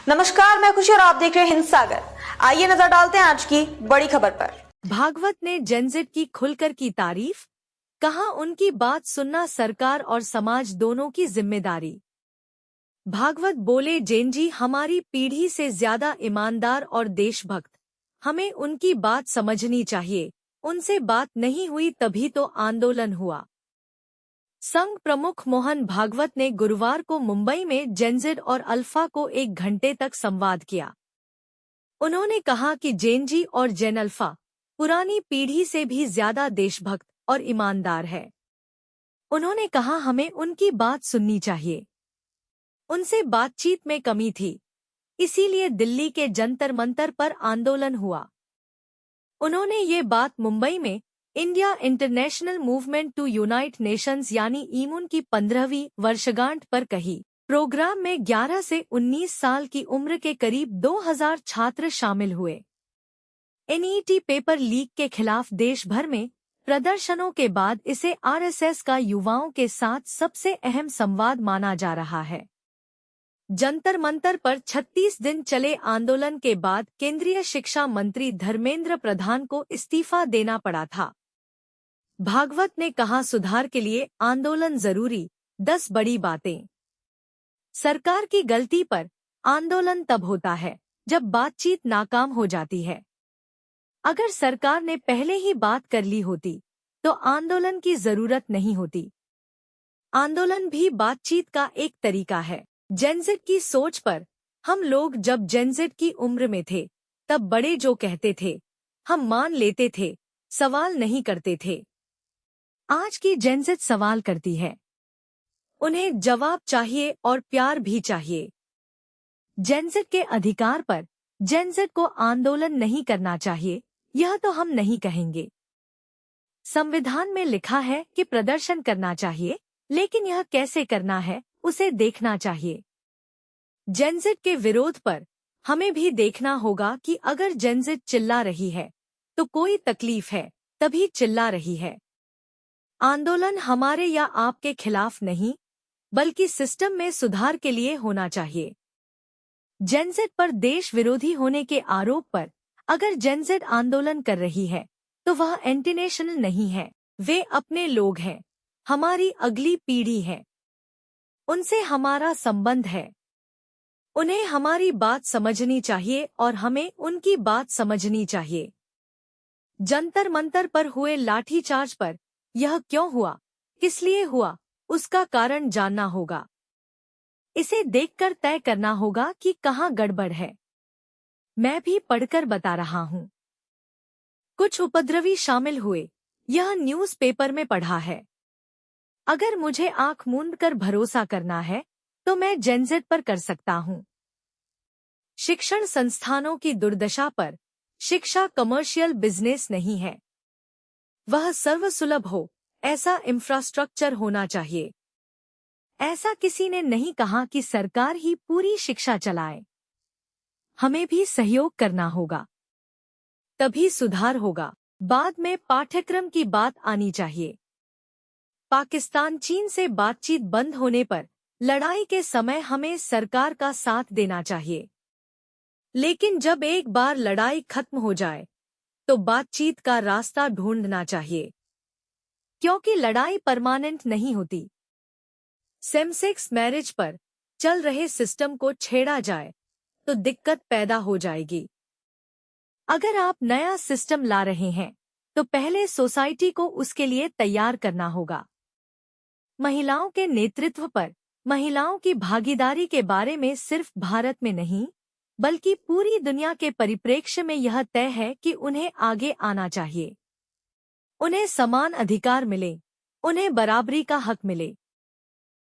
नमस्कार, मैं खुशी और आप देख रहे हैं हिंद सागर। आइए नजर डालते हैं आज की बड़ी खबर पर। भागवत ने जेनजेड की खुलकर की तारीफ, कहा उनकी बात सुनना सरकार और समाज दोनों की जिम्मेदारी। भागवत बोले, जेनजी हमारी पीढ़ी से ज्यादा ईमानदार और देशभक्त, हमें उनकी बात समझनी चाहिए। उनसे बात नहीं हुई तभी तो आंदोलन हुआ। संघ प्रमुख मोहन भागवत ने गुरुवार को मुंबई में जेनजेड और अल्फा को 1 घंटे तक संवाद किया। उन्होंने कहा कि जेनजी और जेन अल्फा पुरानी पीढ़ी से भी ज्यादा देशभक्त और ईमानदार है। उन्होंने कहा हमें उनकी बात सुननी चाहिए। उनसे बातचीत में कमी थी, इसीलिए दिल्ली के जंतर मंतर पर आंदोलन हुआ। उन्होंने ये बात मुंबई में India international movement to unite nations यानी ईमून की 15वीं वर्षगांठ पर कही। प्रोग्राम में 11 से 19 साल की उम्र के करीब 2000 छात्र शामिल हुए। एनईटी पेपर लीक के खिलाफ देश भर में प्रदर्शनों के बाद इसे आरएसएस का युवाओं के साथ सबसे अहम संवाद माना जा रहा है। जंतर मंतर पर 36 दिन चले आंदोलन के बाद केंद्रीय शिक्षा मंत्री धर्मेंद्र प्रधान को इस्तीफा देना पड़ा था। भागवत ने कहा, सुधार के लिए आंदोलन जरूरी, 10 बड़ी बातें। सरकार की गलती पर आंदोलन तब होता है जब बातचीत नाकाम हो जाती है। अगर सरकार ने पहले ही बात कर ली होती तो आंदोलन की जरूरत नहीं होती। आंदोलन भी बातचीत का एक तरीका है। जेनजेड की सोच पर, हम लोग जब जेनजेड की उम्र में थे तब बड़े जो कहते थे हम मान लेते थे, सवाल नहीं करते थे। आज की जेनजेड सवाल करती है। उन्हें जवाब चाहिए और प्यार भी चाहिए। जेनजेड के अधिकार पर जेनजेड को आंदोलन नहीं करना चाहिए, यह तो हम नहीं कहेंगे। संविधान में लिखा है कि प्रदर्शन करना चाहिए, लेकिन यह कैसे करना है उसे देखना चाहिए। जेनजेड के विरोध पर हमें भी देखना होगा कि अगर जेनजेड चिल्ला रही है तो कोई तकलीफ है, तभी चिल्ला रही है। आंदोलन हमारे या आपके खिलाफ नहीं, बल्कि सिस्टम में सुधार के लिए होना चाहिए। जेनजेड पर देश विरोधी होने के आरोप पर अगर जेनजेड आंदोलन कर रही है तो वह एंटी नेशनल नहीं है। वे अपने लोग हैं, हमारी अगली पीढ़ी है, उनसे हमारा संबंध है। उन्हें हमारी बात समझनी चाहिए और हमें उनकी बात समझनी चाहिए। जंतर मंतर पर हुए लाठीचार्ज पर यह क्यों हुआ, किस लिए हुआ, उसका कारण जानना होगा। इसे देखकर तय करना होगा कि कहाँ गड़बड़ है। मैं भी पढ़कर बता रहा हूँ। कुछ उपद्रवी शामिल हुए, यह न्यूज़पेपर में पढ़ा है। अगर मुझे आंख मूंद कर भरोसा करना है तो मैं जेनजेड पर कर सकता हूँ। शिक्षण संस्थानों की दुर्दशा पर, शिक्षा कमर्शियल बिजनेस नहीं है। वह सर्वसुलभ हो, ऐसा इंफ्रास्ट्रक्चर होना चाहिए। ऐसा किसी ने नहीं कहा कि सरकार ही पूरी शिक्षा चलाए। हमें भी सहयोग करना होगा, तभी सुधार होगा। बाद में पाठ्यक्रम की बात आनी चाहिए। पाकिस्तान चीन से बातचीत बंद होने पर लड़ाई के समय हमें सरकार का साथ देना चाहिए, लेकिन जब एक बार लड़ाई खत्म हो जाए तो बातचीत का रास्ता ढूंढना चाहिए, क्योंकि लड़ाई परमानेंट नहीं होती। सेम-सेक्स मैरिज पर चल रहे सिस्टम को छेड़ा जाए तो दिक्कत पैदा हो जाएगी। अगर आप नया सिस्टम ला रहे हैं तो पहले सोसाइटी को उसके लिए तैयार करना होगा। महिलाओं के नेतृत्व पर महिलाओं की भागीदारी के बारे में सिर्फ भारत में नहीं, बल्कि पूरी दुनिया के परिप्रेक्ष्य में यह तय है कि उन्हें आगे आना चाहिए। उन्हें समान अधिकार मिले, उन्हें बराबरी का हक मिले।